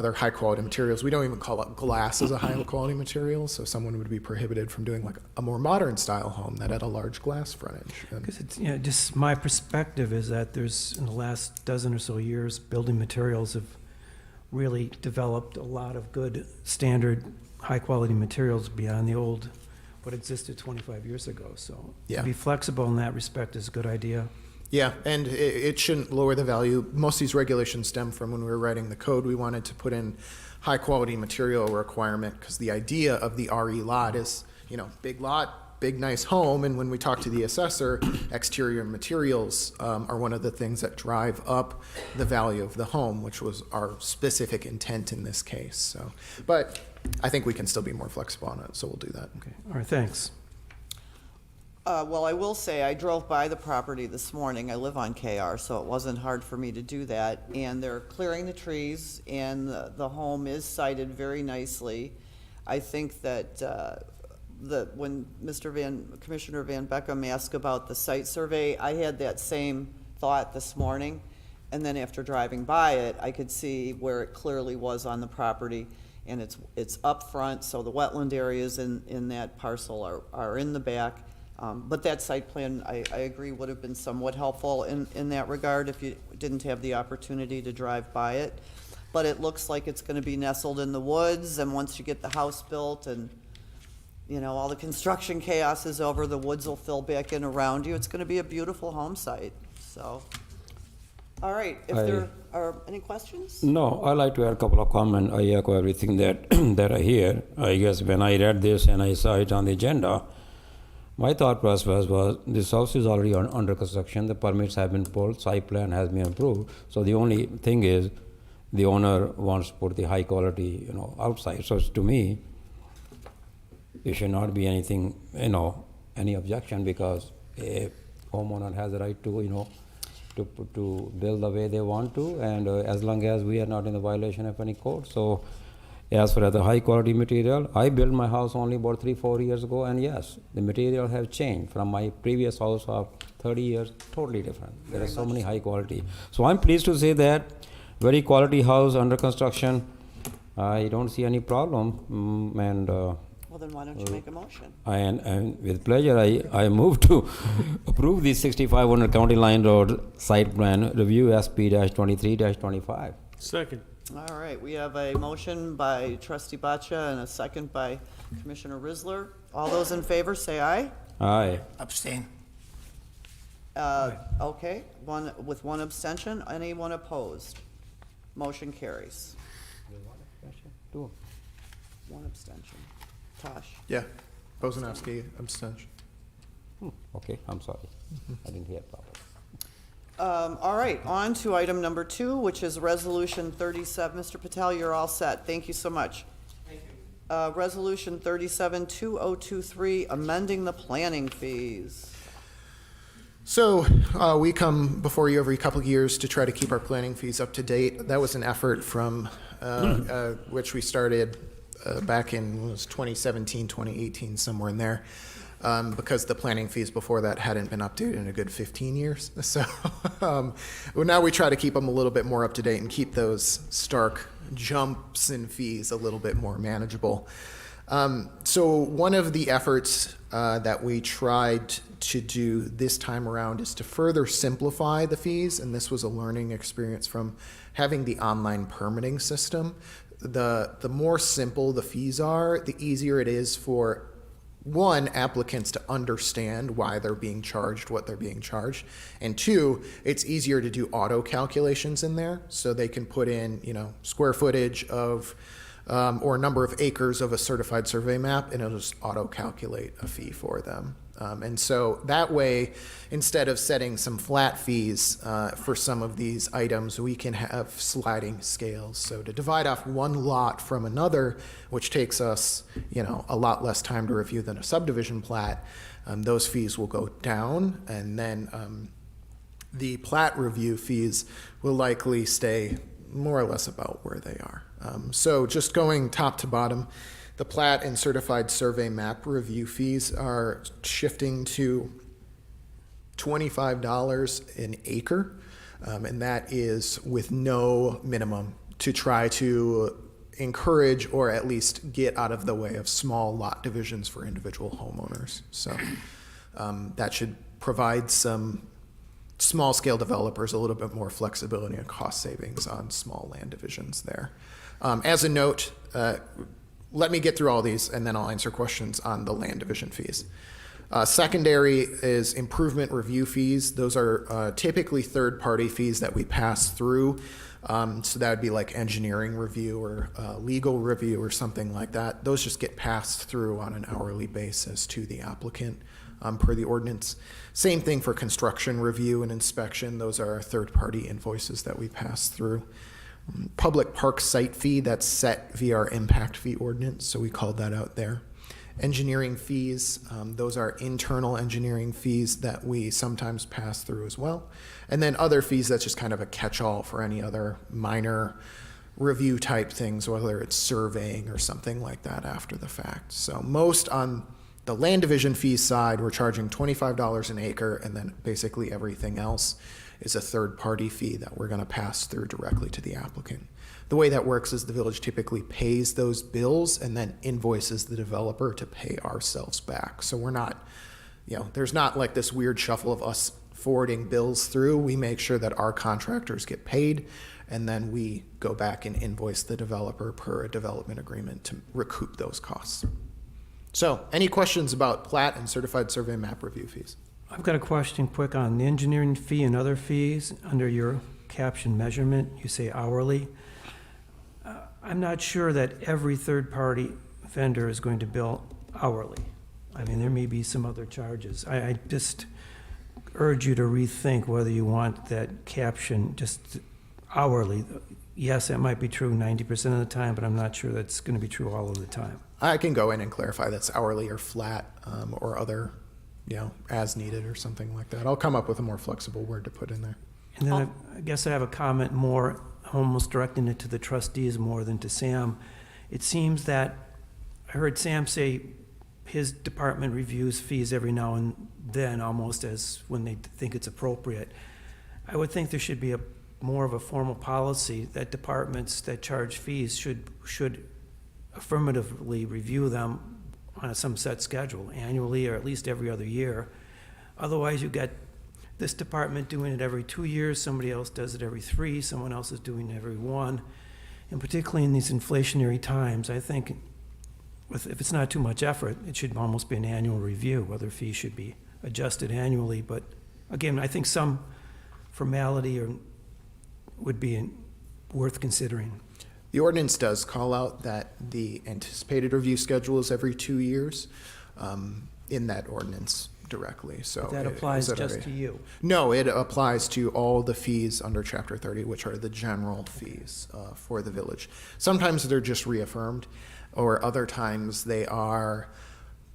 other high quality materials. We don't even call it glass as a high quality material, so someone would be prohibited from doing like a more modern style home that had a large glass frontage. Because it's, just my perspective is that there's, in the last dozen or so years, building materials have really developed a lot of good standard, high-quality materials beyond the old, what existed 25 years ago. So Yeah. to be flexible in that respect is a good idea. Yeah, and it shouldn't lower the value. Most of these regulations stem from when we were writing the code. We wanted to put in high quality material requirement because the idea of the RE lot is, big lot, big nice home. And when we talk to the assessor, exterior materials are one of the things that drive up the value of the home, which was our specific intent in this case. So, but I think we can still be more flexible on it, so we'll do that. Okay, all right, thanks. Well, I will say, I drove by the property this morning. I live on KR, so it wasn't hard for me to do that. And they're clearing the trees, and the home is sited very nicely. I think that when Commissioner Van Beckham asked about the site survey, I had that same thought this morning. And then after driving by it, I could see where it clearly was on the property. And it's up front, so the wetland areas in that parcel are in the back. But that site plan, I agree, would have been somewhat helpful in that regard if you didn't have the opportunity to drive by it. But it looks like it's going to be nestled in the woods, and once you get the house built and, all the construction chaos is over, the woods will fill back in around you. It's going to be a beautiful home site. So, all right, if there are any questions? No, I'd like to add a couple of comments. I echo everything that, that I hear. I guess when I read this and I saw it on the agenda, my thought process was this house is already under construction, the permits have been pulled, site plan has been approved. So the only thing is the owner wants to put the high quality, outside. So to me, there should not be anything, any objection because a homeowner has the right to, to build the way they want to, and as long as we are not in the violation of any code. So as for the high quality material, I built my house only about 3-4 years ago, and yes, the material has changed from my previous house of 30 years, totally different. There are so many high quality. So I'm pleased to say that very quality house under construction. I don't see any problem, Well, then why don't you make a motion? and with pleasure, I move to approve the 6500 County Line Road site plan review SP-23-25. Second. All right, we have a motion by Trustee Batcha and a second by Commissioner Risler. All those in favor, say aye. Aye. Abstain. Okay, with one abstention. Anyone opposed? Motion carries. One abstention. Tosh? Yeah, Bozanovsky, abstention. Okay, I'm sorry. I didn't hear properly. All right, on to item number 2, which is Resolution 37. Mr. Patel, you're all set. Thank you so much. Thank you. Resolution 37-2023, amending the planning fees. So we come before you every couple of years to try to keep our planning fees up to date. That was an effort from which we started back in 2017, 2018, somewhere in there. Because the planning fees before that hadn't been updated in a good 15 years. So well, now we try to keep them a little bit more up to date and keep those stark jumps in fees a little bit more manageable. So one of the efforts that we tried to do this time around is to further simplify the fees, and this was a learning experience from having the online permitting system. The more simple the fees are, the easier it is for one, applicants to understand why they're being charged what they're being charged, and two, it's easier to do auto calculations in there, so they can put in, square footage of or number of acres of a certified survey map, and it'll just auto calculate a fee for them. And so that way, instead of setting some flat fees for some of these items, we can have sliding scales. So to divide off one lot from another, which takes us, a lot less time to review than a subdivision plat, those fees will go down, and then the plat review fees will likely stay more or less about where they are. So just going top to bottom, the plat and certified survey map review fees are shifting to $25 an acre, and that is with no minimum to try to encourage or at least get out of the way of small lot divisions for individual homeowners. So that should provide some small scale developers a little bit more flexibility and cost savings on small land divisions there. As a note, let me get through all these and then I'll answer questions on the land division fees. Secondary is improvement review fees. Those are typically third-party fees that we pass through. So that would be like engineering review or legal review or something like that. Those just get passed through on an hourly basis to the applicant per the ordinance. Same thing for construction review and inspection. Those are third-party invoices that we pass through. Public park site fee, that's set via our impact fee ordinance, so we called that out there. Engineering fees, those are internal engineering fees that we sometimes pass through as well. And then other fees, that's just kind of a catch-all for any other minor review type things, whether it's surveying or something like that after the fact. So most on the land division fee side, we're charging $25 an acre, and then basically everything else is a third-party fee that we're going to pass through directly to the applicant. The way that works is the village typically pays those bills and then invoices the developer to pay ourselves back. So we're not, there's not like this weird shuffle of us forwarding bills through. We make sure that our contractors get paid, and then we go back and invoice the developer per a development agreement to recoup those costs. So any questions about plat and certified survey map review fees? I've got a question quick on the engineering fee and other fees. Under your caption measurement, you say hourly. I'm not sure that every third-party vendor is going to bill hourly. I mean, there may be some other charges. I just urge you to rethink whether you want that caption just hourly. Yes, that might be true 90% of the time, but I'm not sure that's going to be true all of the time. I can go in and clarify that's hourly or flat or other, as needed or something like that. I'll come up with a more flexible word to put in there. And then I guess I have a comment more, almost directing it to the trustees more than to Sam. It seems that I heard Sam say his department reviews fees every now and then, almost as when they think it's appropriate. I would think there should be more of a formal policy that departments that charge fees should affirmatively review them on some set schedule, annually or at least every other year. Otherwise, you get this department doing it every 2 years, somebody else does it every 3, someone else is doing it every 1. And particularly in these inflationary times, I think if it's not too much effort, it should almost be an annual review, whether fees should be adjusted annually. But again, I think some formality would be worth considering. The ordinance does call out that the anticipated review schedule is every 2 years in that ordinance directly. So That applies just to you. No, it applies to all the fees under Chapter 30, which are the general fees for the village. Sometimes they're just reaffirmed, or other times they are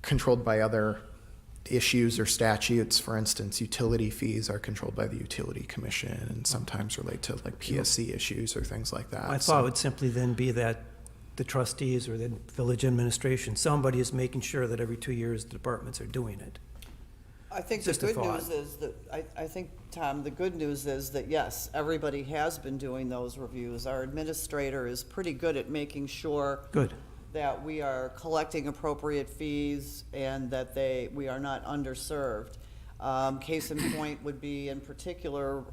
controlled by other issues or statutes. For instance, utility fees are controlled by the Utility Commission and sometimes relate to like PSC issues or things like that. I thought it would simply then be that the trustees or the village administration, somebody is making sure that every 2 years the departments are doing it. I think the Just a good thought. news is that, I think, Tom, the good news is that, yes, everybody has been doing those reviews. Our administrator is pretty good at making sure Good. that we are collecting appropriate fees and that we are not underserved. Case in point would be, in particular,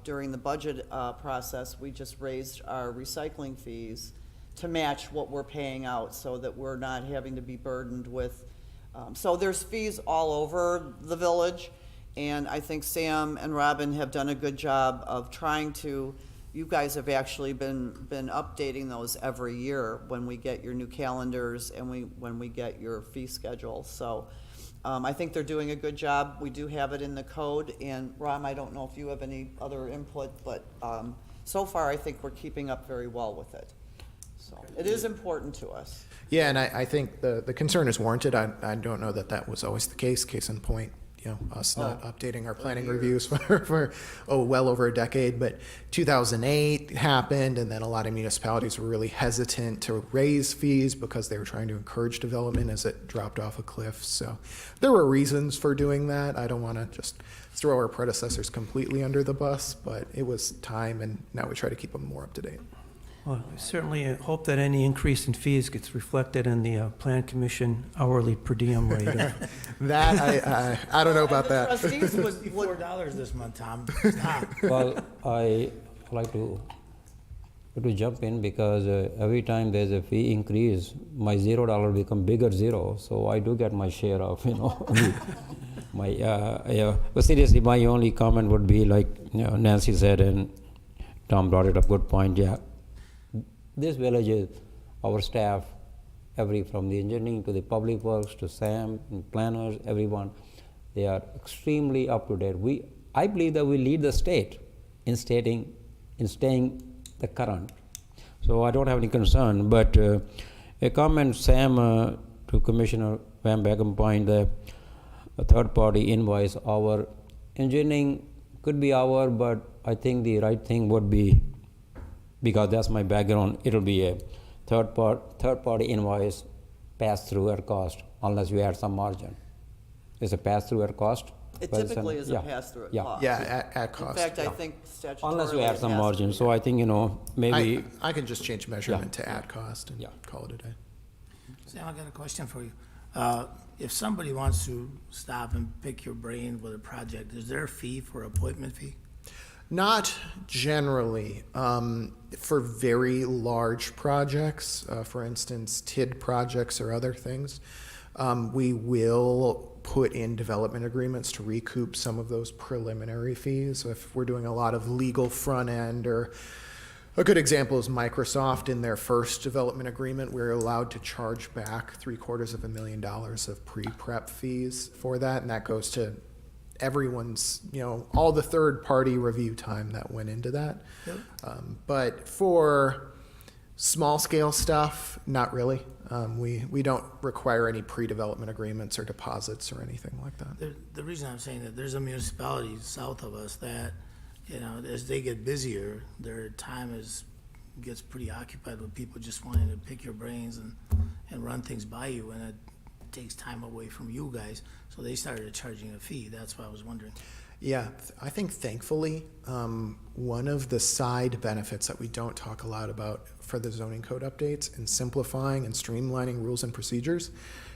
during the budget process, we just raised our recycling fees to match what we're paying out so that we're not having to be burdened with. So there's fees all over the village, and I think Sam and Robin have done a good job of trying to. You guys have actually been updating those every year when we get your new calendars and when we get your fee schedule. So I think they're doing a good job. We do have it in the code, and Ram, I don't know if you have any other input, but so far I think we're keeping up very well with it. So it is important to us. Yeah, and I think the concern is warranted. I don't know that that was always the case. Case in point, us not updating our planning reviews for well over a decade. But 2008 happened, and then a lot of municipalities were really hesitant to raise fees because they were trying to encourage development as it dropped off a cliff. So there were reasons for doing that. I don't want to just throw our predecessors completely under the bus, but it was time, and now we try to keep them more up to date. Well, I certainly hope that any increase in fees gets reflected in the Plan Commission hourly per diem rate. That, I don't know about that. Trustees would, $54 this month, Tom. Stop. Well, I like to jump in because every time there's a fee increase, my $0 become bigger zero. So I do get my share of, my, yeah. But seriously, my only comment would be like Nancy said, and Tom brought it up, good point, yeah. This village is, our staff, from the engineering to the public works to Sam, and planners, everyone, they are extremely up to date. I believe that we lead the state in staying the current. So I don't have any concern, but a comment, Sam, to Commissioner Van Becken point, the third-party invoice, our engineering could be our, but I think the right thing would be, because that's my background, it'll be a third-party invoice pass-through at cost, unless we add some margin. It's a pass-through at cost? it typically is a pass-through at cost. Yeah, at In cost. fact, I think statutorily. Unless we add some it has to margin, be. so I think, maybe, I can just change measurement to add cost and Yeah. call it a day. Sam, I got a question for you. If somebody wants to stop and pick your brain with a project, is there a fee for appointment fee? Not generally. For very large projects, for instance, TID projects or other things, we will put in development agreements to recoup some of those preliminary fees. So if we're doing a lot of legal front end, or a good example is Microsoft in their first development agreement, we're allowed to charge back $750,000 of pre-prep fees for that, and that goes to everyone's, all the third-party review time that went into that. Yep. But for small-scale stuff, not really. We don't require any pre-development agreements or deposits or anything like that. The reason I'm saying that, there's a municipality south of us that, as they get busier, their time gets pretty occupied with people just wanting to pick your brains and run things by you, and it takes time away from you guys. So they started charging a fee. That's why I was wondering. Yeah, I think thankfully, one of the side benefits that we don't talk a lot about for the zoning code updates and simplifying and streamlining rules and procedures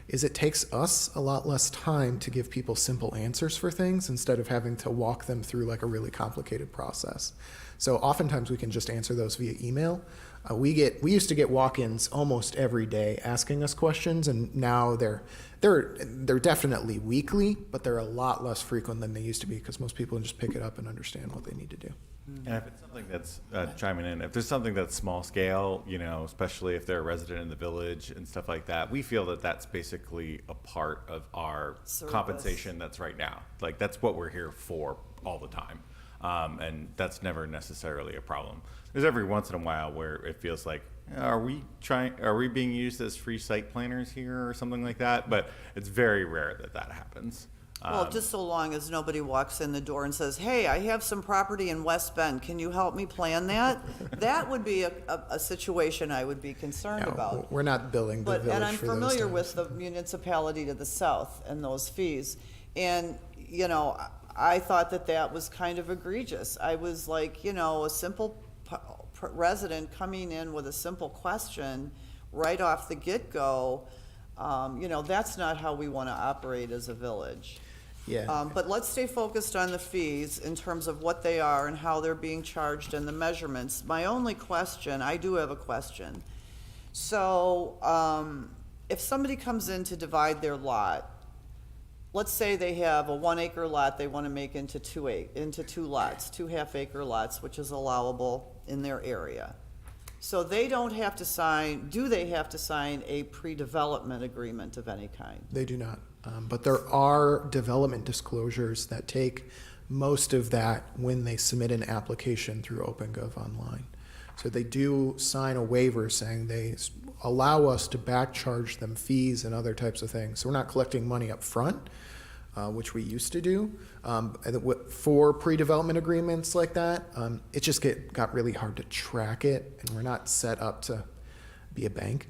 is it takes us a lot less time to give people simple answers for things instead of having to walk them through like a really complicated process. So oftentimes we can just answer those via email. We used to get walk-ins almost every day asking us questions, and now they're definitely weekly, but they're a lot less frequent than they used to be because most people just pick it up and understand what they need to do. And if it's something that's chiming in, if there's something that's small scale, especially if they're a resident in the village and stuff like that, we feel that that's basically a part of our Service. compensation that's right now. Like that's what we're here for all the time. And that's never necessarily a problem. There's every once in a while where it feels like, are we being used as free site planners here or something like that? But it's very rare that happens. Well, just so long as nobody walks in the door and says, hey, I have some property in West Bend, can you help me plan that? That would be a situation I would be concerned No, about. we're not billing the But, village and I'm for those familiar times. with the municipality to the south and those fees. And, I thought that was kind of egregious. I was like, a simple resident coming in with a simple question right off the get-go, that's not how we want to operate as a village. Yeah. But let's stay focused on the fees in terms of what they are and how they're being charged and the measurements. My only question, I do have a question. So, if somebody comes in to divide their lot, let's say they have a 1 acre lot they want to make into two lots, 2 half-acre lots, which is allowable in their area. So they don't have to sign, do they have to sign a pre-development agreement of any kind? They do not. But there are development disclosures that take most of that when they submit an application through OpenGov Online. So they do sign a waiver saying they allow us to back charge them fees and other types of things. So we're not collecting money up front, which we used to do. For pre-development agreements like that, it just got really hard to track it, and we're not set up to be a bank.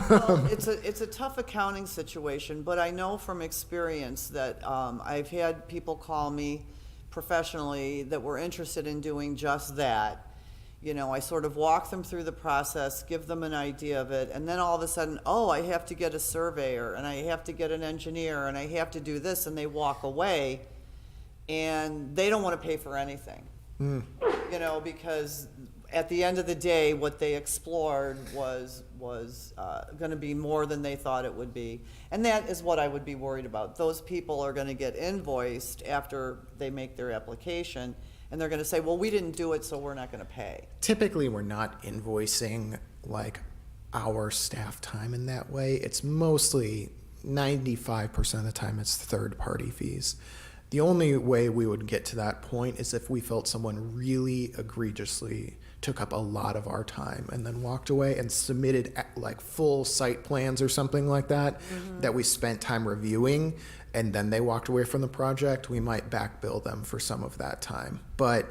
Well, it's a tough accounting situation, but I know from experience that I've had people call me professionally that were interested in doing just that. You know, I sort of walk them through the process, give them an idea of it, and then all of a sudden, oh, I have to get a surveyor, and I have to get an engineer, and I have to do this, and they walk away, and they don't want to pay for anything. You know, because at the end of the day, what they explored was going to be more than they thought it would be. And that is what I would be worried about. Those people are going to get invoiced after they make their application, and they're going to say, well, we didn't do it, so we're not going to pay. Typically, we're not invoicing like our staff time in that way. It's mostly 95% of the time it's third-party fees. The only way we would get to that point is if we felt someone really egregiously took up a lot of our time and then walked away and submitted like full site plans or something like that, that we spent time reviewing, and then they walked away from the project. We might back bill them for some of that time. But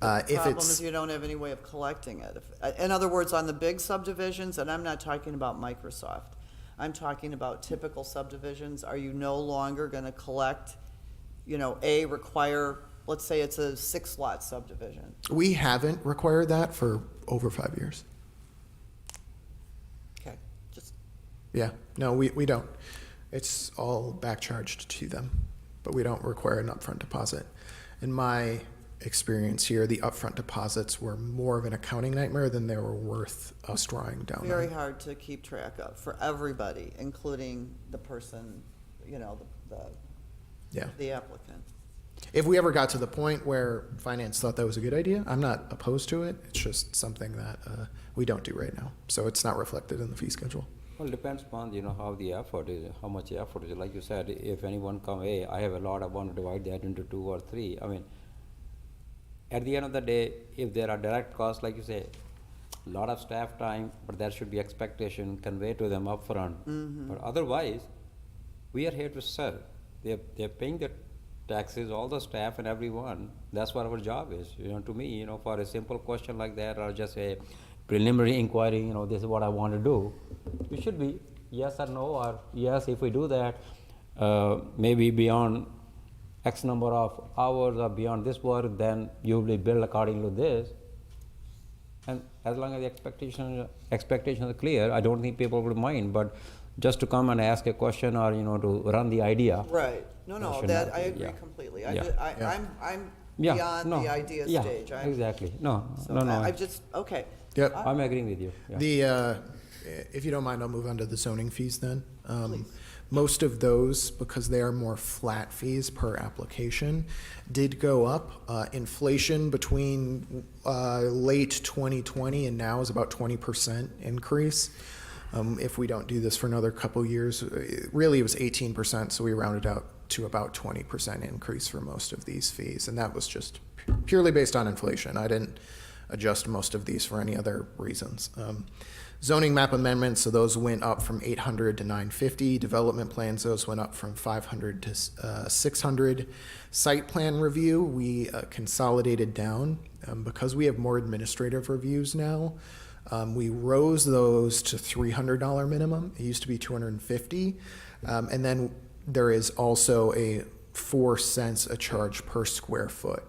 if Problem it's, is you don't have any way of collecting it. In other words, on the big subdivisions, and I'm not talking about Microsoft, I'm talking about typical subdivisions, are you no longer going to collect, you know, require, let's say it's a 6-lot subdivision. we haven't required that for over 5 years. Okay, just, Yeah, no, we don't. It's all back charged to them, but we don't require an upfront deposit. In my experience here, the upfront deposits were more of an accounting nightmare than they were worth us drawing down very on. hard to keep track of for everybody, including the person, you know, Yeah. the applicant. If we ever got to the point where finance thought that was a good idea, I'm not opposed to it. It's just something that we don't do right now. So it's not reflected in the fee schedule. Well, depends upon, how the effort is, how much effort is. Like you said, if anyone come, hey, I have a lot, I want to divide that into 2 or 3. I mean, at the end of the day, if there are direct costs, like you say, a lot of staff time, but there should be expectation conveyed to them upfront. But otherwise, we are here to serve. They're paying the taxes, all the staff and everyone. That's what our job is. To me, for a simple question like that, or just a preliminary inquiry, this is what I want to do. It should be yes or no, or yes, if we do that, maybe beyond X number of hours or beyond this work, then you will be billed according to this. And as long as the expectations are clear, I don't think people would mind. But just to come and ask a question or to run the idea. Right. No, should that not I be, agree yeah. completely. Yeah. I'm Yeah, beyond no, the idea yeah, stage. exactly. No. I just, okay. Yep. I'm agreeing with you. Yeah. If you don't mind, I'll move on to the zoning fees then. Please. Most of those, because they are more flat fees per application, did go up. Inflation between late 2020 and now is about 20% increase. If we don't do this for another couple years, really it was 18%, so we rounded out to about 20% increase for most of these fees, and that was just purely based on inflation. I didn't adjust most of these for any other reasons. Zoning map amendments, so those went up from 800 to 950. Development plans, those went up from 500 to 600. Site plan review, we consolidated down because we have more administrative reviews now. We rose those to $300 minimum. It used to be $250, and then there is also a 4 cents a charge per square foot.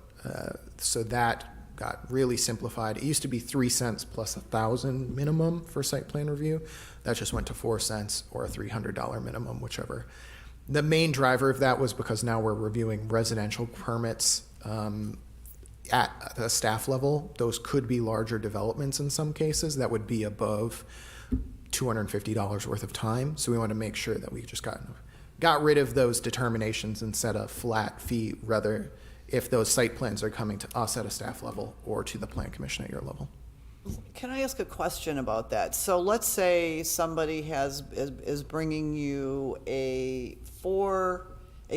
So that got really simplified. It used to be 3 cents plus 1,000 minimum for site plan review. That just went to 4 cents or a $300 minimum, whichever. The main driver of that was because now we're reviewing residential permits at the staff level. Those could be larger developments in some cases that would be above $250 worth of time. So we want to make sure that we just got rid of those determinations and set a flat fee, rather if those site plans are coming to us at a staff level or to the plan commission at your level. Can I ask a question about that? So let's say somebody is bringing you a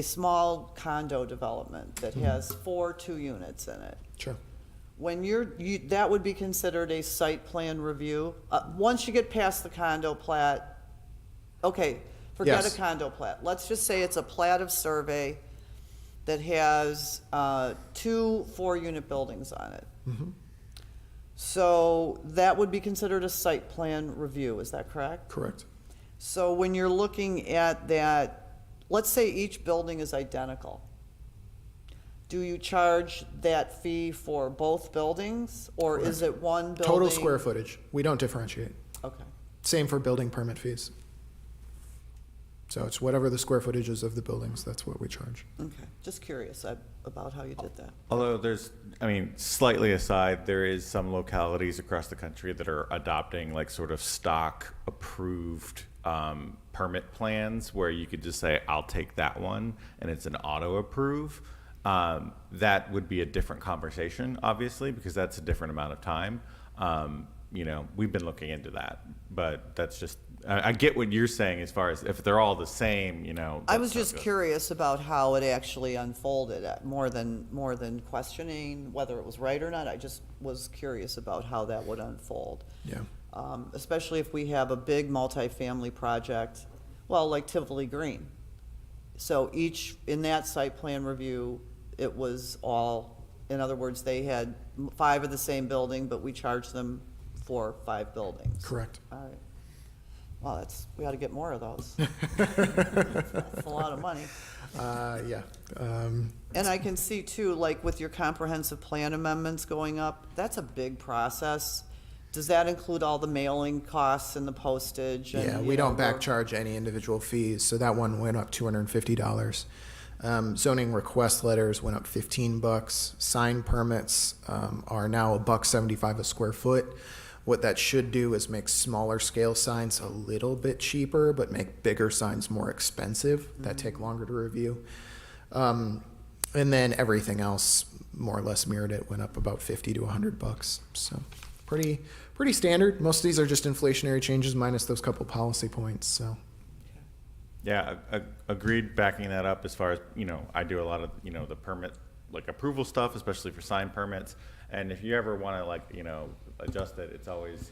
small condo development that has 4 2-units in it. Sure. When that would be considered a site plan review? Once you get past the condo plat, okay, forget Yes. a condo plat. Let's just say it's a plat of survey that has 2 4-unit buildings on it. So that would be considered a site plan review, is that correct? Correct. So when you're looking at that, let's say each building is identical. do you charge that fee for both buildings? Or is it one building? Total square footage. We don't differentiate. Okay, Same for building permit fees. So it's whatever the square footage is of the buildings, that's what we charge. okay. Just curious about how you did that. Although there's, I mean, slightly aside, there is some localities across the country that are adopting like sort of stock approved permit plans where you could just say, I'll take that one, and it's an auto approve. That would be a different conversation, obviously, because that's a different amount of time. You know, we've been looking into that, but that's just, I get what you're saying as far as if they're all the same, you know. I that's was not just good. curious about how it actually unfolded, more than questioning whether it was right or not. I just was curious about how that would unfold. Yeah. Especially if we have a big multifamily project, well, like Tivoli Green. So in that site plan review, it was all, in other words, they had 5 of the same building, but we charged them for 5 buildings. Correct. All right. Well, we ought to get more of those. That's a lot of money. Yeah. And I can see too, like with your comprehensive plan amendments going up, that's a big process. Does that include all the mailing costs and the postage? And, Yeah, you we know, don't back charge any individual fees, so that one went up $250. Zoning request letters went up $15. Sign permits are now $1.75 a square foot. What that should do is make smaller scale signs a little bit cheaper, but make bigger signs more expensive that take longer to review. And then everything else more or less mirrored it, went up about $50 to $100. So pretty standard. Most of these are just inflationary changes minus those couple policy points. So Yeah, agreed, backing that up as far as, you know, I do a lot of, you know, the permit, like approval stuff, especially for sign permits. And if you ever want to, like, you know, adjust it, it's always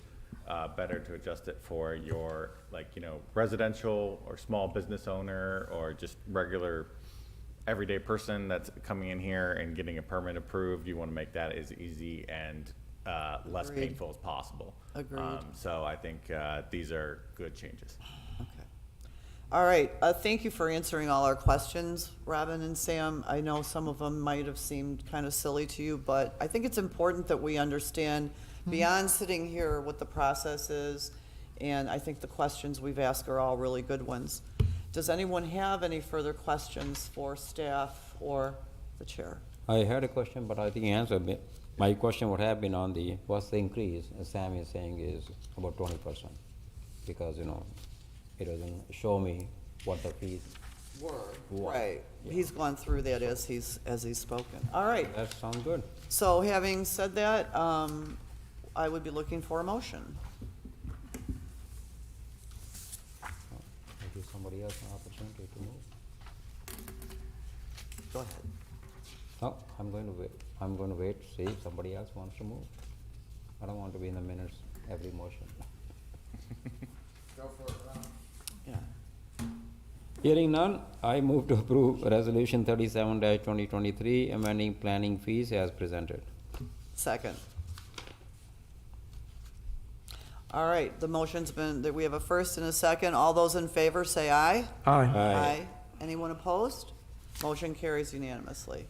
better to adjust it for your, like, you know, residential or small business owner or just regular everyday person that's coming in here and getting a permit approved. You want to make that as easy and less Agreed. painful as possible. Agreed. So I think these are good changes. Okay. All right, thank you for answering all our questions, Robin and Sam. I know some of them might have seemed kind of silly to you, but I think it's important that we understand beyond sitting here what the process is, and I think the questions we've asked are all really good ones. Does anyone have any further questions for staff or the chair? I had a question, but I think you answered me. My question would have been on what's the increase, as Sam is saying, is about 20%. Because, you know, it doesn't show me what the fees. Right, he's gone through that as he's spoken. All right, That sounds good. so having said that, I would be looking for a motion. I'll give somebody else an opportunity to move. Go ahead. No, I'm going to wait to see if somebody else wants to move. I don't want to be in the minutes every motion. go for it, Ron. Yeah. Hearing none, I move to approve Resolution 37-2023, amending planning fees as presented. Second. All right, the motion's been, that we have a first and a second. All those in favor say aye. Aye. Aye. Anyone opposed? Motion carries unanimously.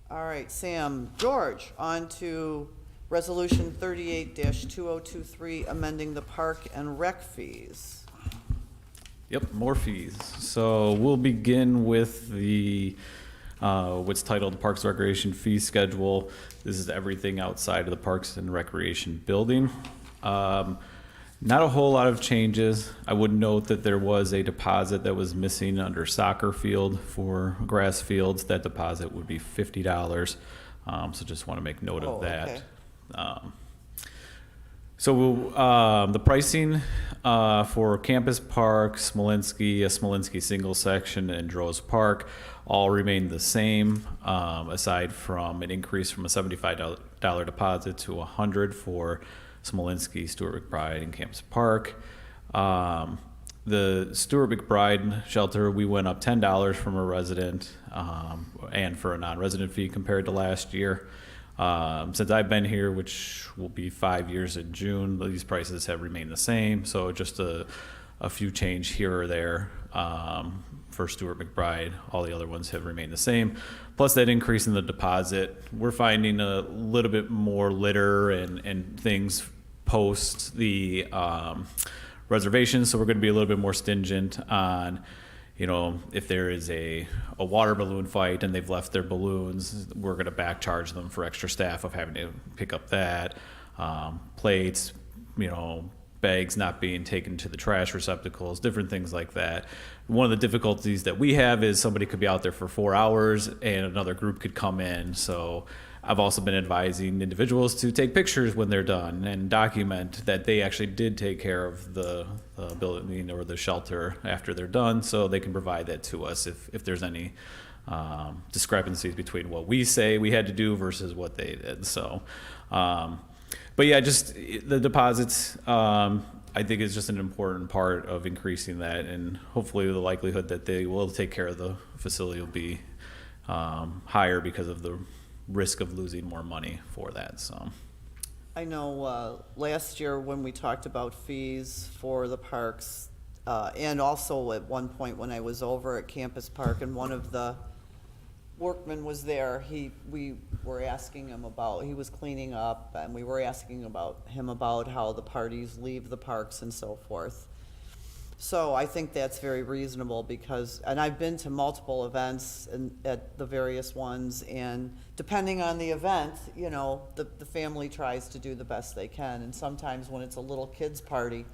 All right, Sam, George, on to Resolution 38-2023, amending the park and rec fees. Yep, more fees. So we'll begin with the what's titled the Parks Recreation Fee Schedule. This is everything outside of the Parks and Recreation building. Not a whole lot of changes. I would note that there was a deposit that was missing under soccer field for grass fields. That deposit would be $50. So just want to make note of that. Okay. So the pricing for Campus Park, Smolenski, a Smolenski single section, and Droz Park all remain the same, aside from an increase from a $75 deposit to $100 for Smolenski, Stuart McBride, and Campus Park. The Stuart McBride shelter, we went up $10 from a resident and for a non-resident fee compared to last year. Since I've been here, which will be 5 years in June, these prices have remained the same. So just a a few change here or there. For Stuart McBride, all the other ones have remained the same. Plus that increase in the deposit, we're finding a little bit more litter and things post the reservations, so we're going to be a little bit more stingent on, you know, if there is a water balloon fight and they've left their balloons, we're going to back charge them for extra staff of having to pick up that. Plates, you know, bags not being taken to the trash receptacles, different things like that. One of the difficulties that we have is somebody could be out there for 4 hours and another group could come in. So I've also been advising individuals to take pictures when they're done and document that they actually did take care of the building or the shelter after they're done, so they can provide that to us if there's any discrepancies between what we say we had to do versus what they did. So, but yeah, just the deposits, I think is just an important part of increasing that, and hopefully the likelihood that they will take care of the facility will be higher because of the risk of losing more money for that. So I know last year when we talked about fees for the parks, and also at one point when I was over at Campus Park and one of the workmen was there, we were asking him about, he was cleaning up, and we were asking him about how the parties leave the parks and so forth. So I think that's very reasonable because, and I've been to multiple events at the various ones, and depending on the event, you know, the family tries to do the best they can, and sometimes when it's a little kids party,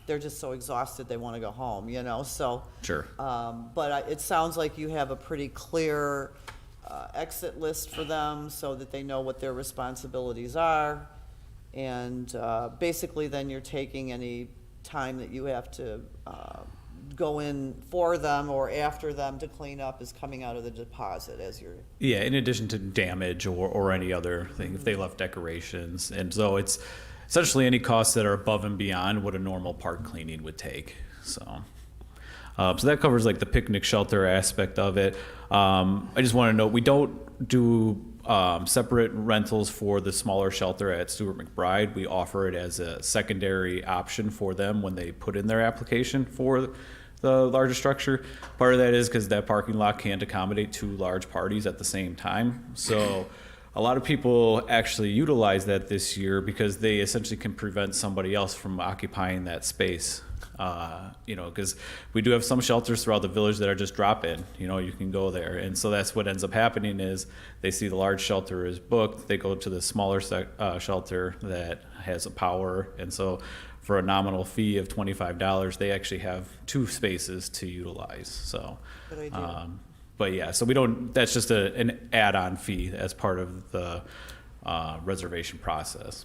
they're just so exhausted they want to go home, you know, so. sure. But it sounds like you have a pretty clear exit list for them so that they know what their responsibilities are. And basically then you're taking any time that you have to go in for them or after them to clean up is coming out of the deposit as you're. Yeah, in addition to damage or any other thing, if they left decorations. And so it's essentially any costs that are above and beyond what a normal park cleaning would take. So that covers like the picnic shelter aspect of it. I just want to note, we don't do separate rentals for the smaller shelter at Stuart McBride. We offer it as a secondary option for them when they put in their application for the larger structure. Part of that is because that parking lot can't accommodate 2 large parties at the same time. So a lot of people actually utilize that this year because they essentially can prevent somebody else from occupying that space. You know, because we do have some shelters throughout the village that are just drop-in, you know, you can go there. And so that's what ends up happening is they see the large shelter is booked, they go to the smaller shelter that has a power. And so for a nominal fee of $25, they actually have 2 spaces to utilize. So, Good idea. but yeah, so we don't, that's just an add-on fee as part of the reservation process.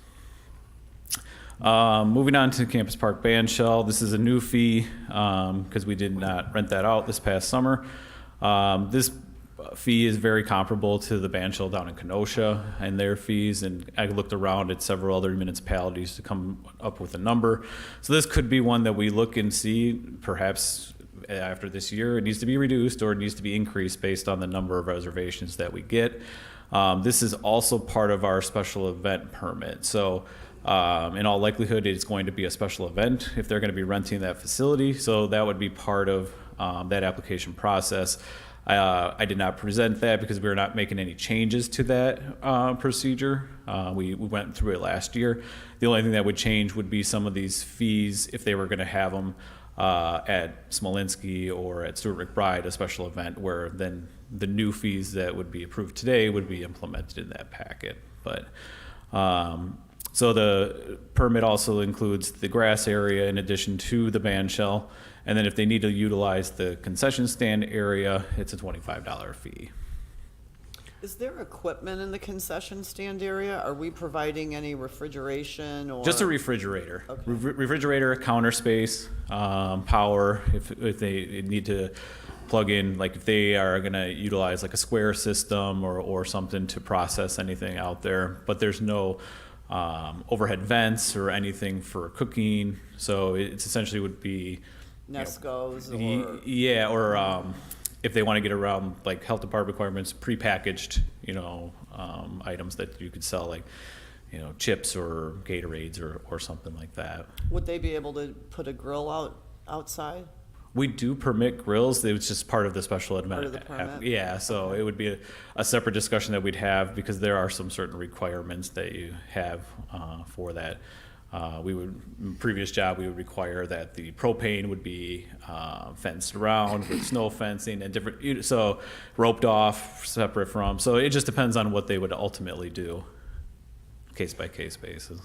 Moving on to Campus Park Band Shell. This is a new fee because we did not rent that out this past summer. This fee is very comparable to the band shell down in Kenosha and their fees, and I looked around at several other municipalities to come up with a number. So this could be one that we look and see perhaps after this year it needs to be reduced or it needs to be increased based on the number of reservations that we get. This is also part of our special event permit. So in all likelihood, it's going to be a special event if they're going to be renting that facility. So that would be part of that application process. I did not present that because we were not making any changes to that procedure. We went through it last year. The only thing that would change would be some of these fees if they were going to have them at Smolinski or at Stuart McBride, a special event, where then the new fees that would be approved today would be implemented in that packet. But so the permit also includes the grass area in addition to the band shell. And then if they need to utilize the concession stand area, it's a $25 fee. Is there equipment in the concession stand area? Are we providing any refrigeration or? Just a refrigerator. Okay. Refrigerator, counter space, power, if they need to plug in, like if they are going to utilize like a square system or something to process anything out there. But there's no overhead vents or anything for cooking. So it's essentially would be Nescos or? Yeah, or if they want to get around like health department requirements, prepackaged, items that you could sell, like, chips or Gatorades or something like that. Would they be able to put a grill out outside? We do permit grills. It was just part of the special Part event. of the permit? Yeah, so it would be a separate discussion that we'd have because there are some certain requirements that you have for that. Previous job, we would require that the propane would be fenced around with snow fencing and different, so roped off, separate from. So it just depends on what they would ultimately do, case by case basis.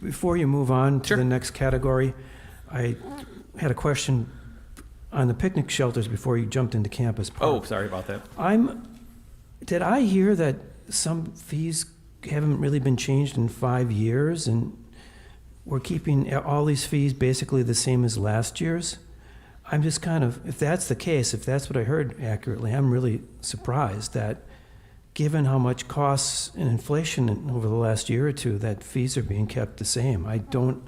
Before you move on to Sure. the next category, I had a question on the picnic shelters before you jumped into Campus Park. Oh, sorry about that. Did I hear that some fees haven't really been changed in 5 years, and we're keeping all these fees basically the same as last year's? I'm just kind of, if that's the case, if that's what I heard accurately, I'm really surprised that, given how much costs and inflation over the last year or two, that fees are being kept the same. I don't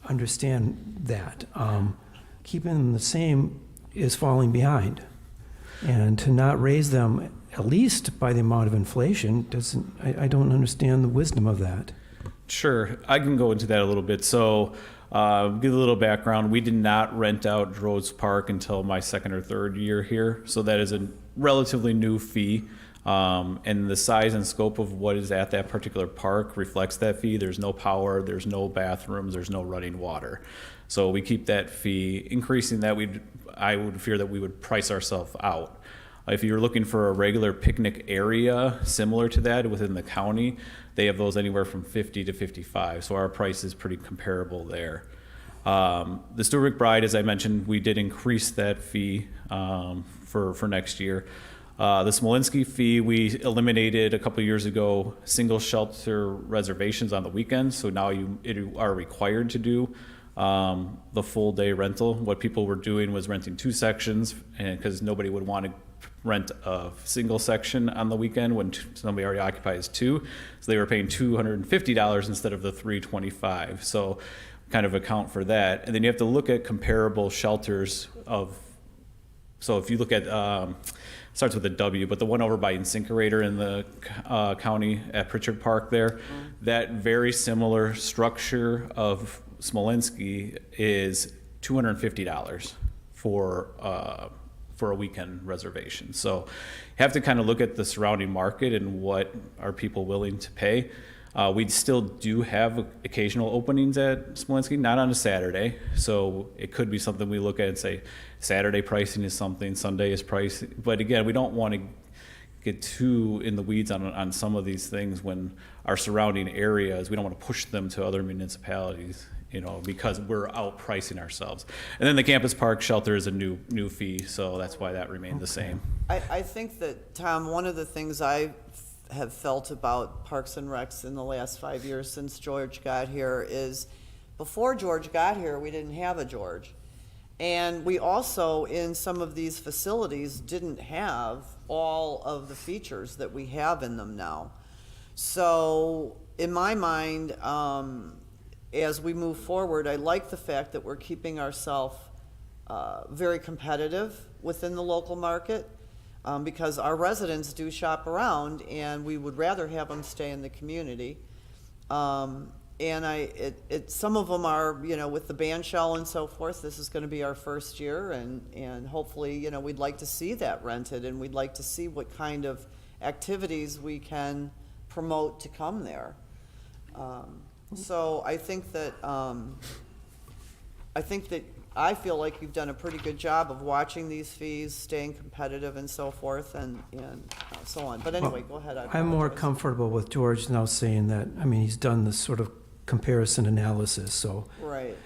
understand that. Keeping them the same is falling behind. And to not raise them at least by the amount of inflation I don't understand the wisdom of that. Sure, I can go into that a little bit. So, give a little background. We did not rent out Droz Park until my second or third year here, so that is a relatively new fee. And the size and scope of what is at that particular park reflects that fee. There's no power, there's no bathrooms, there's no running water. So we keep that fee. Increasing that, I would fear that we would price ourselves out. If you're looking for a regular picnic area similar to that within the county, they have those anywhere from 50 to 55. So our price is pretty comparable there. The Stuart McBride, as I mentioned, we did increase that fee for next year. The Smolinski fee, we eliminated a couple years ago single shelter reservations on the weekends. So now you are required to do the full day rental. What people were doing was renting 2 sections, and because nobody would want to rent a single section on the weekend when somebody already occupies 2, so they were paying $250 instead of the $325. So kind of account for that, and then you have to look at comparable shelters of. So if you look at starts with a W, but the one over by Incinerator in the county at Pritchard Park there, that very similar structure of Smolinski is $250 for a weekend reservation. So you have to kind of look at the surrounding market and what are people willing to pay. We still do have occasional openings at Smolinski, not on a Saturday. So it could be something we look at and say, Saturday pricing is something, Sunday is pricing. But again, we don't want to get too in the weeds on some of these things when our surrounding areas, we don't want to push them to other municipalities, because we're outpricing ourselves. And then the Campus Park shelter is a new fee, so that's why that remained the same. I think that, Tom, one of the things I have felt about Parks and Recs in the last 5 years since George got here is, before George got here, we didn't have a George. And we also, in some of these facilities, didn't have all of the features that we have in them now. So in my mind, as we move forward, I like the fact that we're keeping ourselves very competitive within the local market, because our residents do shop around, and we would rather have them stay in the community. And some of them are, with the band shell and so forth, this is going to be our first year, and hopefully, we'd like to see that rented, and we'd like to see what kind of activities we can promote to come there. So I think that I feel like you've done a pretty good job of watching these fees, staying competitive and so forth, and so on. But anyway, go ahead. I'm more comfortable with George now saying that, he's done this sort of comparison analysis, so. Right.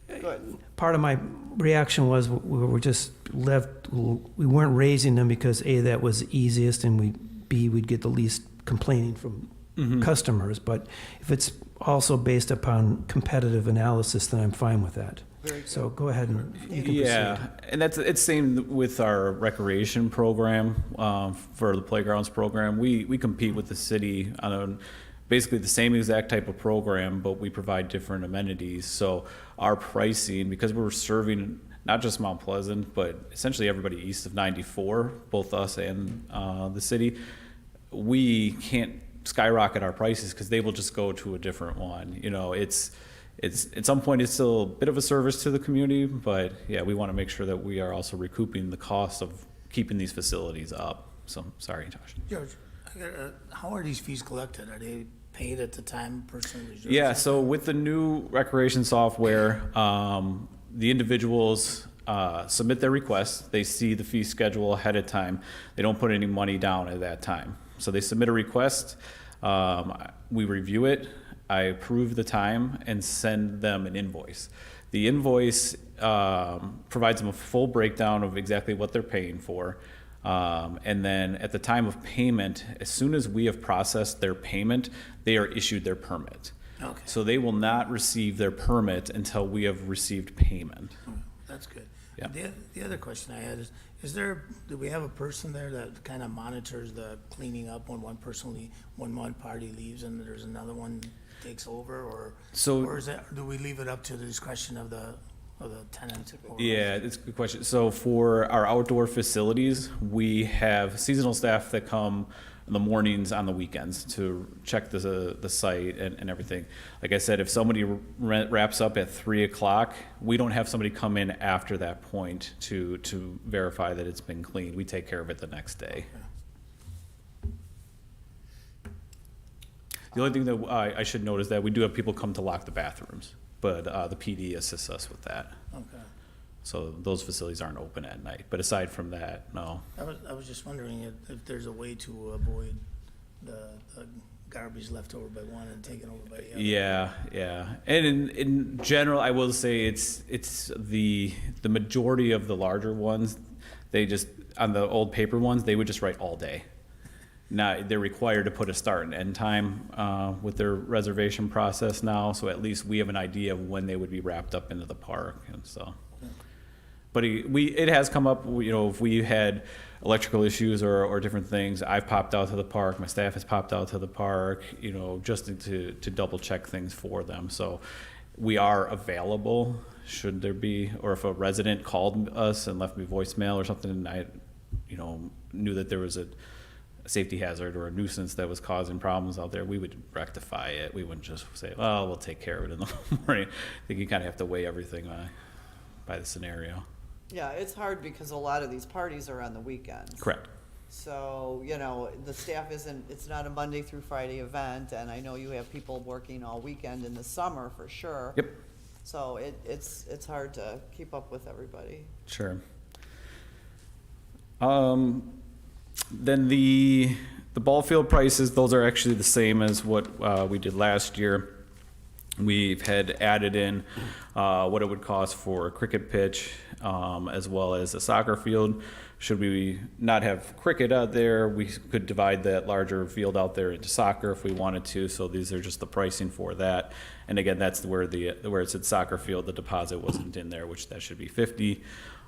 Good. Part of my reaction was we were just we weren't raising them because A, that was the easiest, and B, we'd get the least complaining from customers. But if it's also based upon competitive analysis, then I'm fine with that. So go ahead and you can proceed. And it's same with our recreation program for the playgrounds program. We compete with the city on basically the same exact type of program, but we provide different amenities. So our pricing, because we're serving not just Mount Pleasant, but essentially everybody east of 94, both us and the city, we can't skyrocket our prices because they will just go to a different one. it's, at some point, it's still a bit of a service to the community, but yeah, we want to make sure that we are also recouping the cost of keeping these facilities up. So, sorry, Josh. George, how are these fees collected? Are they paid at the time a person reserves? Yeah, it? so with the new recreation software, the individuals submit their requests. They see the fee schedule ahead of time. They don't put any money down at that time. So they submit a request. We review it. I approve the time and send them an invoice. The invoice provides them a full breakdown of exactly what they're paying for. And then at the time of payment, as soon as we have processed their payment, they are issued their permit. Okay. So they will not receive their permit until we have received payment. That's good. Yeah. The other question I had is there, do we have a person there that kind of monitors the cleaning up when when one party leaves and there's another one takes over, or is that, do we leave it up to the discretion of the tenant? Yeah, it's a good question. So for our outdoor facilities, we have seasonal staff that come in the mornings on the weekends to check the site and everything. Like I said, if somebody wraps up at 3 o'clock, we don't have somebody come in after that point to verify that it's been cleaned. We take care of it the next day. The only thing that I should note is that we do have people come to lock the bathrooms, but the PD assists us with that. Okay. So those facilities aren't open at night. But aside from that, no. I was just wondering if there's a way to avoid the garbage left over by one and taken over by the other. Yeah. And in general, I will say it's the majority of the larger ones, they just, on the old paper ones, they would just write all day. Now, they're required to put a start and end time with their reservation process now, so at least we have an idea of when they would be wrapped up into the park, and so. But it has come up, if we had electrical issues or different things, I've popped out to the park, my staff has popped out to the park, just to double check things for them. So we are available should there be, or if a resident called us and left me voicemail or something, and I, knew that there was a safety hazard or a nuisance that was causing problems out there, we would rectify it. We wouldn't just say, well, we'll take care of it in the morning. I think you kind of have to weigh everything by the scenario. Yeah, it's hard because a lot of these parties are on the weekends. Correct. So, the staff it's not a Monday through Friday event, and I know you have people working all weekend in the summer for sure. Yep. So it's hard to keep up with everybody. Sure. Then the ball field prices, those are actually the same as what we did last year. We've had added in what it would cost for a cricket pitch, as well as a soccer field. Should we not have cricket out there, we could divide that larger field out there into soccer if we wanted to. So these are just the pricing for that. And again, that's where it said soccer field, the deposit wasn't in there, which that should be $50.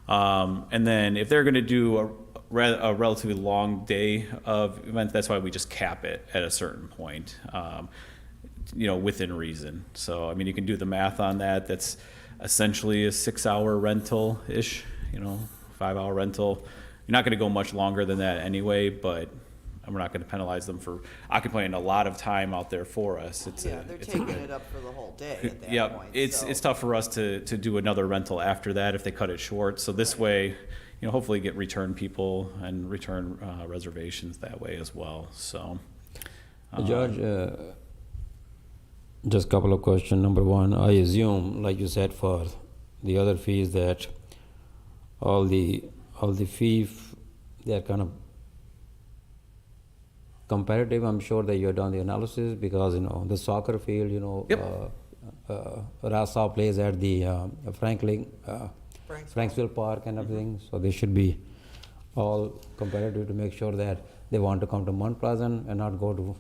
And then if they're going to do a relatively long day of events, that's why we just cap it at a certain point. Within reason. So, you can do the math on that. That's essentially a 6-hour rental-ish, 5-hour rental. You're not going to go much longer than that anyway, but we're not going to penalize them for occupying a lot of time out there for us. They're taking it up for the whole day at that point. It's tough for us to do another rental after that if they cut it short. So this way, hopefully get return people and return reservations that way as well. So, George, just a couple of questions. Number one, I assume, like you said, for the other fees that all the fees, they are kind of comparative. I'm sure that you have done the analysis because the soccer field, Yep. Rasa plays at the Franksville Park and everything, so they should be all comparative to make sure that they want to come to Mount Pleasant and not go to.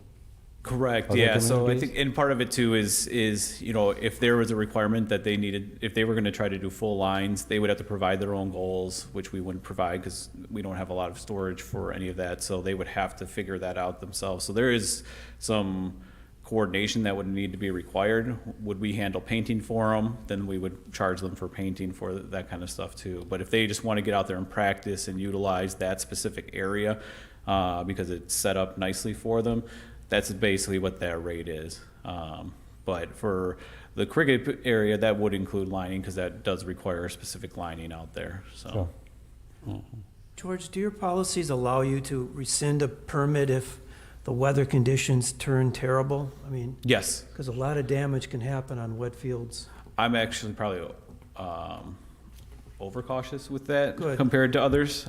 Correct. Other Yeah. So I communities? think, and part of it too is if there was a requirement that they needed, if they were going to try to do full lines, they would have to provide their own goals, which we wouldn't provide because we don't have a lot of storage for any of that. So they would have to figure that out themselves. So there is some coordination that would need to be required. Would we handle painting for them? Then we would charge them for painting for that kind of stuff too. But if they just want to get out there and practice and utilize that specific area because it's set up nicely for them, that's basically what that rate is. But for The cricket area, that would include lining, because that does require specific lining out there, so. Sure. George, do your policies allow you to rescind a permit if the weather conditions turn terrible? I mean, Yes, because a lot of damage can happen on wet fields. I'm actually probably overcautious with that Good. compared to others.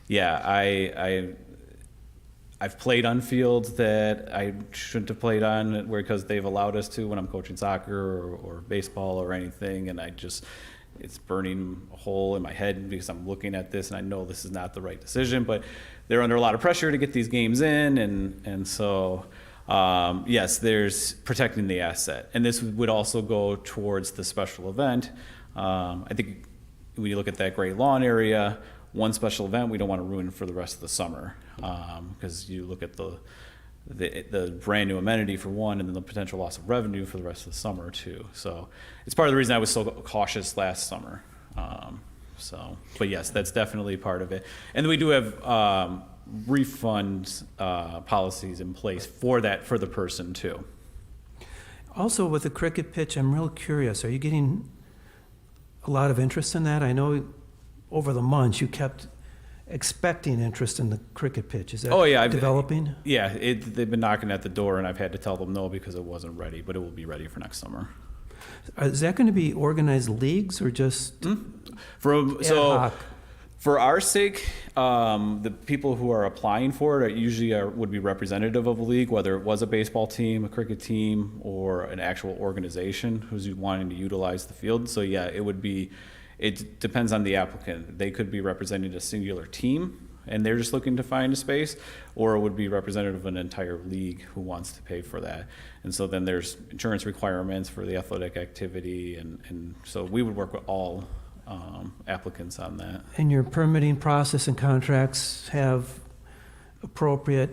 Yeah, I've played on fields that I shouldn't have played on because they've allowed us to when I'm coaching soccer or baseball or anything, and it's burning a hole in my head because I'm looking at this and I know this is not the right decision, but they're under a lot of pressure to get these games in, and so yes, there's protecting the asset, and this would also go towards the special event. I think when you look at that great lawn area, one special event we don't want to ruin for the rest of the summer, because you look at the brand new amenity for one, and then the potential loss of revenue for the rest of the summer too. So it's part of the reason I was so cautious last summer. But yes, that's definitely part of it. And we do have refund policies in place for that, for the person too. Also, with the cricket pitch, I'm real curious. Are you getting a lot of interest in that? I know over the months you kept expecting interest in the cricket pitch. Is that developing? Yeah, they've been knocking at the door, and I've had to tell them no because it wasn't ready, but it will be ready for next summer. Is that going to be organized leagues or just ad hoc? For our sake, the people who are applying for it would be representative of a league, whether it was a baseball team, a cricket team, or an actual organization who's wanting to utilize the field. So yeah, it depends on the applicant. They could be representing a singular team and they're just looking to find a space, or it would be representative of an entire league who wants to pay for that. And so then there's insurance requirements for the athletic activity, and so we would work with all applicants on that. And your permitting process and contracts have appropriate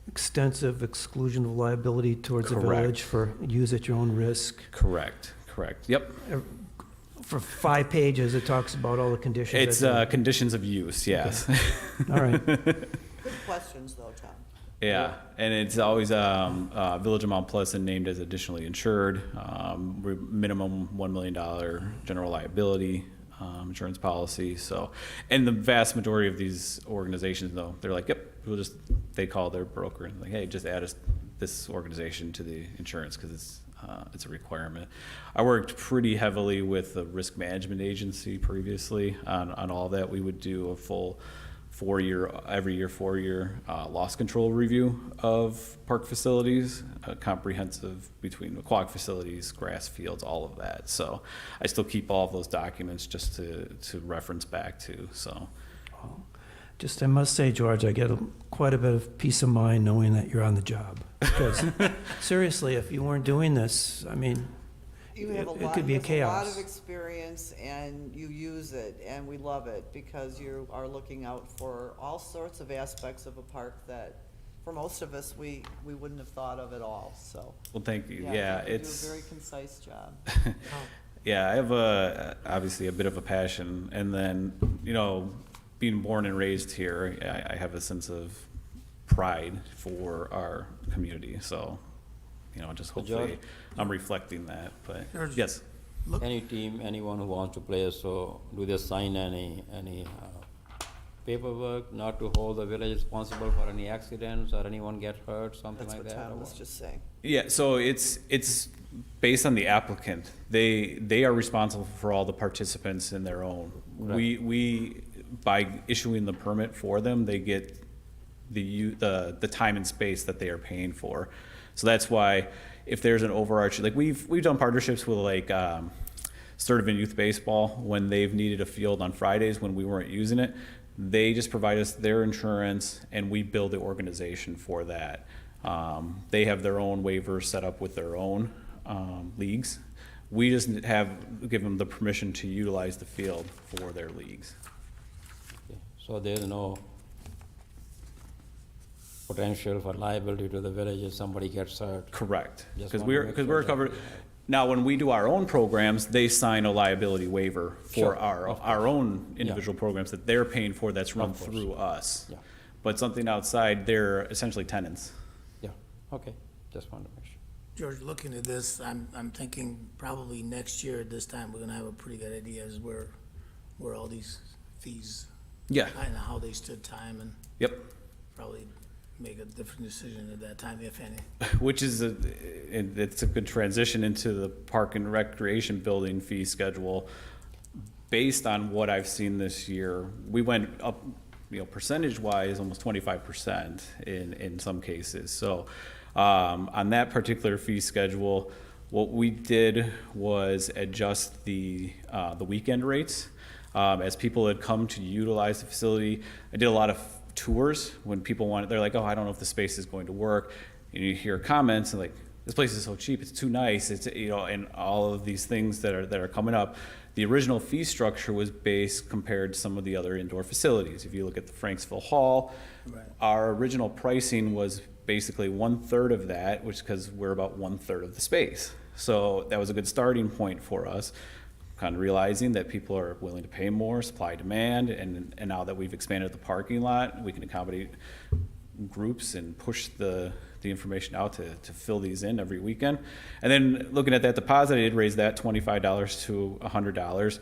extensive exclusion of liability towards the Correct. village for use at your own risk? Correct. Yep. For 5 pages, it talks about all the conditions. It's conditions of use, yes. All right. Good questions, though, Tom. Yeah, and it's always Village of Mount Pleasant named as additionally insured, minimum $1 million general liability insurance policy. So, and the vast majority of these organizations, though, they're like, yep, they call their broker and like, hey, just add this organization to the insurance because it's a requirement. I worked pretty heavily with the risk management agency previously on all that. We would do a full 4-year loss control review of park facilities, comprehensive between aquatic facilities, grass fields, all of that. So I still keep all of those documents just to reference back to. So. Just, I must say, George, I get quite a bit of peace of mind knowing that you're on the job. Because seriously, if you weren't doing this, I mean, You have it could be a a lot chaos. of experience, and you use it, and we love it, because you are looking out for all sorts of aspects of a park that, for most of us, we wouldn't have thought of at all, so. Well, thank you. I Yeah, think you it's. do a very concise job. Yeah, I have obviously a bit of a passion, and then, being born and raised here, I have a sense of pride for our community. So, just hopefully George? I'm reflecting that. But George? yes, Any team, anyone who wants to play, so do they sign any paperwork not to hold the village responsible for any accidents or anyone get hurt, something That's like what that? Tom or was what? just saying. yeah. So it's based on the applicant. They are responsible for all the participants in their own. Right. We by issuing the permit for them, they get the time and space that they are paying for. So that's why if there's an overarching, like we've done partnerships with like Sturtevant Youth Baseball when they've needed a field on Fridays when we weren't using it. They just provide us their insurance and we build the organization for that. They have their own waivers set up with their own leagues. We just give them the permission to utilize the field for their leagues. Okay. So there's no potential for liability to the village if somebody gets hurt? Correct, Just because want to make sure we're that covered. we- Now, when we do our own programs, they sign a liability waiver for Sure, our own individual programs that they're paying for that's run Of course. through us. Yeah. But something outside, they're essentially tenants. Yeah, okay, just wanted to make sure. George, looking at this, I'm thinking probably next year at this time, we're gonna have a pretty good idea as where all these fees, Yeah. and how they stood time, and Yep. probably make a different decision at that time, if any. Which is it's a good transition into the park and recreation building fee schedule. Based on what I've seen this year, we went up, percentage-wise, almost 25% in some cases. So, on that particular fee schedule, what we did was adjust the weekend rates. As people had come to utilize the facility, I did a lot of tours when people wanted, they're like, oh, I don't know if the space is going to work. And you hear comments and like, this place is so cheap, it's too nice, it's, and all of these things that are coming up. The original fee structure was based compared to some of the other indoor facilities. If you look at the Franksville Hall, Right. our original pricing was basically 1/3 of that, which because we're about 1/3 of the space. So that was a good starting point for us, kind of realizing that people are willing to pay more, supply demand, and now that we've expanded the parking lot, we can accommodate groups and push the information out to fill these in every weekend. And then looking at that deposit, I did raise that $25 to $100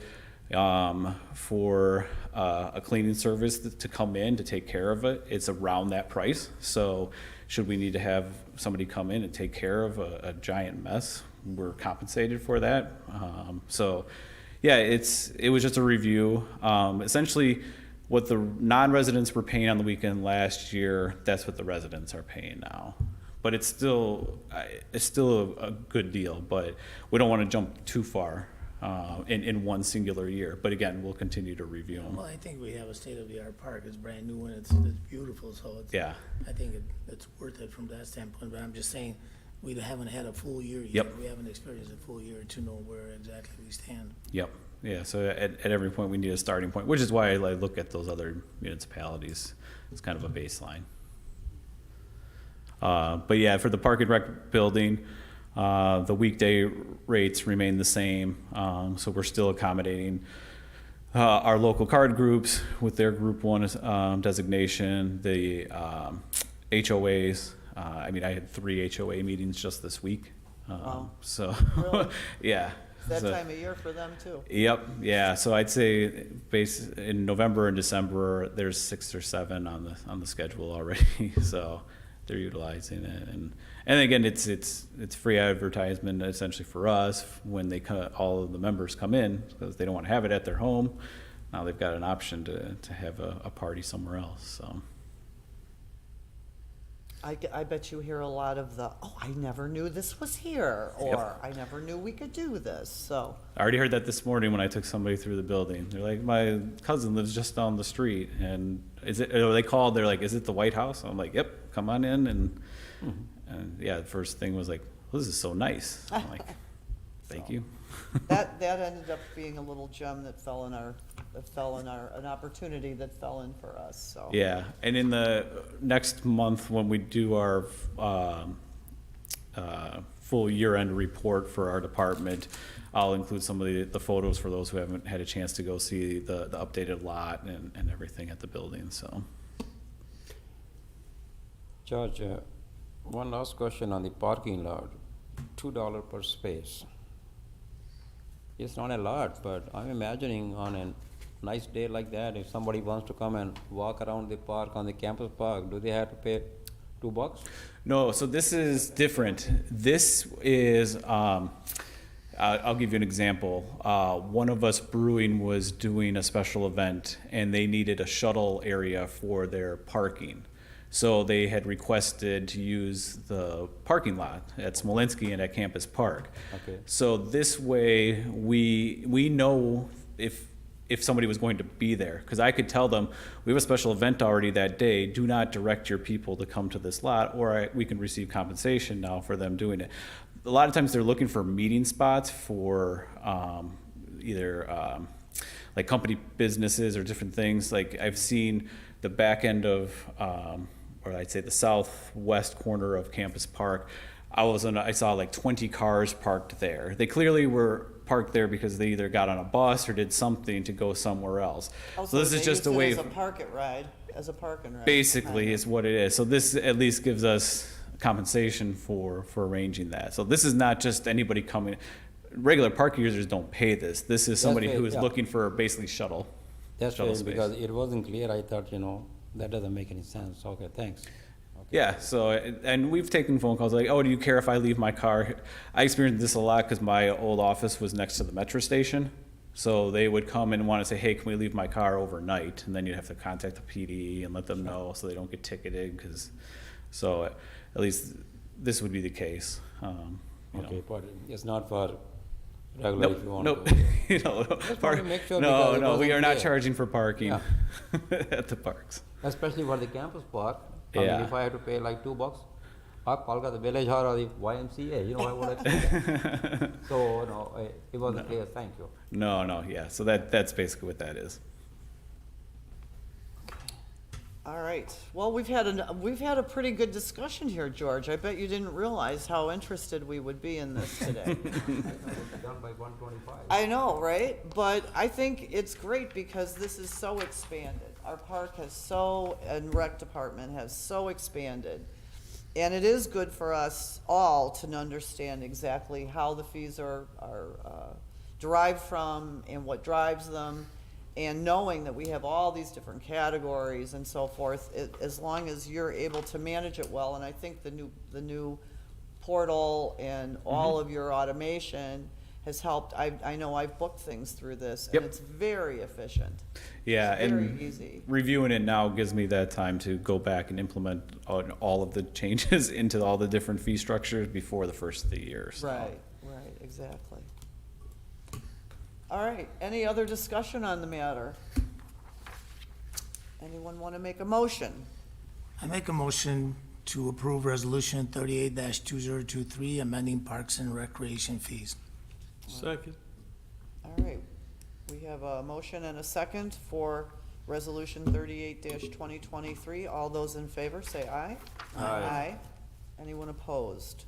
for a cleaning service to come in to take care of it. It's around that price. So should we need to have somebody come in and take care of a giant mess, we're compensated for that. So yeah, it was just a review. Essentially, what the non-residents were paying on the weekend last year, that's what the residents are paying now. But it's still a good deal, but we don't want to jump too far in one singular year. But again, we'll continue to review them. Well, I think we have a state-of-the-art park, it's brand new and it's beautiful, so it's. Yeah. I think it's worth it from that standpoint, but I'm just saying, we haven't had a full year yet. Yep. We haven't experienced a full year to know where exactly we stand. Yep. Yeah. So at every point, we need a starting point, which is why I look at those other municipalities. It's kind of a baseline. But yeah, for the park and rec building, the weekday rates remain the same. So we're still accommodating our local card groups with their Group 1 designation, the HOAs. I had 3 HOA meetings just this week. Wow. So, Really? yeah. It's that So- time of year for them too. Yep, yeah, so I'd say in November and December, there's 6 or 7 on the schedule already, so they're utilizing it. And again, it's free advertisement essentially for us when all of the members come in, because they don't want to have it at their home. Now they've got an option to have a party somewhere else, so. I bet you hear a lot of I never knew this was here, or I never knew we could do this, so. I already heard that this morning when I took somebody through the building. They're like, my cousin lives just down the street, and they called, they're like, is it the White House? I'm like, yep, come on in, and yeah, the first thing was like, well, this is so nice. I'm like, thank you. That ended up being a little gem that fell in an opportunity that fell in for us, so. Yeah, and in the next month, when we do our full year-end report for our department, I'll include some of the photos for those who haven't had a chance to go see the updated lot and everything at the building, so. George, one last question on the parking lot. $2 per space. It's not a lot, but I'm imagining on a nice day like that, if somebody wants to come and walk around the park, on the campus park, do they have to pay $2? No, so this is different. This is, I'll give you an example. One of us brewing was doing a special event, and they needed a shuttle area for their parking. So they had requested to use the parking lot at Smolenski and at Campus Park. Okay. So this way, we know if somebody was going to be there, because I could tell them, we have a special event already that day, do not direct your people to come to this lot, or we can receive compensation now for them doing it. A lot of times they're looking for meeting spots for either like company businesses or different things. Like I've seen the back end of, or I'd say the southwest corner of Campus Park, I saw like 20 cars parked there. They clearly were parked there because they either got on a bus or did something to go somewhere else. Also, So this is they just a used it way, as a park and ride. basically is what it is. So this at least gives us compensation for arranging that. So this is not just anybody coming, regular park users don't pay this. This is somebody right, who is yeah. looking for basically shuttle. That's shuttle right, space. because it wasn't clear, I thought, that doesn't make any sense. Okay, thanks. Yeah, so, and we've taken phone calls like, oh, do you care if I leave my car? I experienced this a lot because my old office was next to the metro station. So they would come and want to say, hey, can we leave my car overnight? And then you'd have to contact the PD and let them know so they don't get ticketed, so at least this would be the case. You know. Okay, but it's not for regular if you want Nope, to. you know, wanted to make sure no, because it no, we wasn't are not clear. charging for parking Yeah. at the parks. Especially for the campus park. I mean, Yeah. if I had to pay like $2, I'll call the village hall or the YMCA, why would I do that? So, no, it wasn't clear, thank you. No, yeah, so that's basically what that is. All right. Well, we've had a pretty good discussion here, George. I bet you didn't realize how interested we would be in this today. I thought it was done by 125. I know, right? But I think it's great because this is so expanded. Our park and rec department has so expanded. And it is good for us all to understand exactly how the fees are derived from and what drives them. And knowing that we have all these different categories and so forth, as long as you're able to manage it well, and I think the new portal and all of your automation has helped. I know I've booked things through this, and Yep. it's very efficient. Yeah, It's very and easy. reviewing it now gives me that time to go back and implement all of the changes into all the different fee structures before the first of the year. So. Right, exactly. All right, any other discussion on the matter? Anyone want to make a motion? I make a motion to approve resolution 38-2023, amending parks and recreation fees. Second. All right, we have a motion and a second for resolution 38-2023. All those in favor, say aye. Aye. Anyone opposed?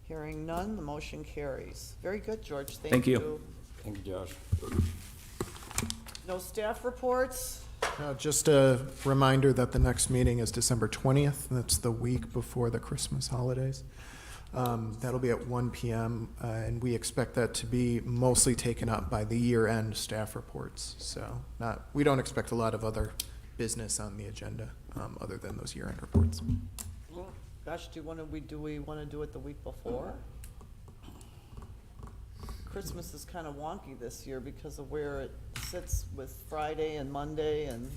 Hearing none, the motion carries. Very good, George, Thank you. Thank you, Josh. No staff reports? Just a reminder that the next meeting is December 20th. That's the week before the Christmas holidays. That'll be at 1 p.m., and we expect that to be mostly taken up by the year-end staff reports. So we don't expect a lot of other business on the agenda other than those year-end reports. Gosh, do we want to do it the week before? Christmas is kind of wonky this year because of where it sits with Friday and Monday and,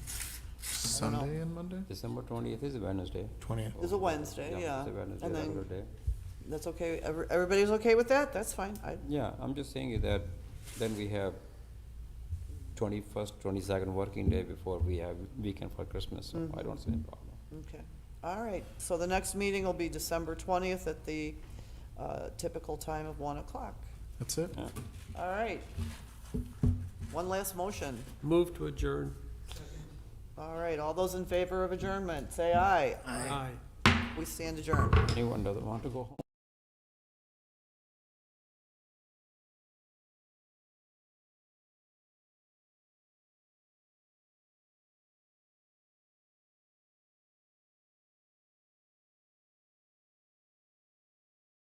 Sunday and Monday? December 20th is a Wednesday. 20th. is a Wednesday, yeah. It's a Wednesday, And regular then, day. that's okay, everybody's okay with that? That's fine. Yeah, I'm just saying is that then we have 21st, 22nd working day before we have weekend for Christmas, so I don't see any problem. Okay, all right. So the next meeting will be December 20th at the typical time of 1 o'clock. That's it? Yeah. All right. One last motion. Move to adjourn. All right, all those in favor of adjournment, say aye. Aye. We stand adjourned. Anyone doesn't want to go home?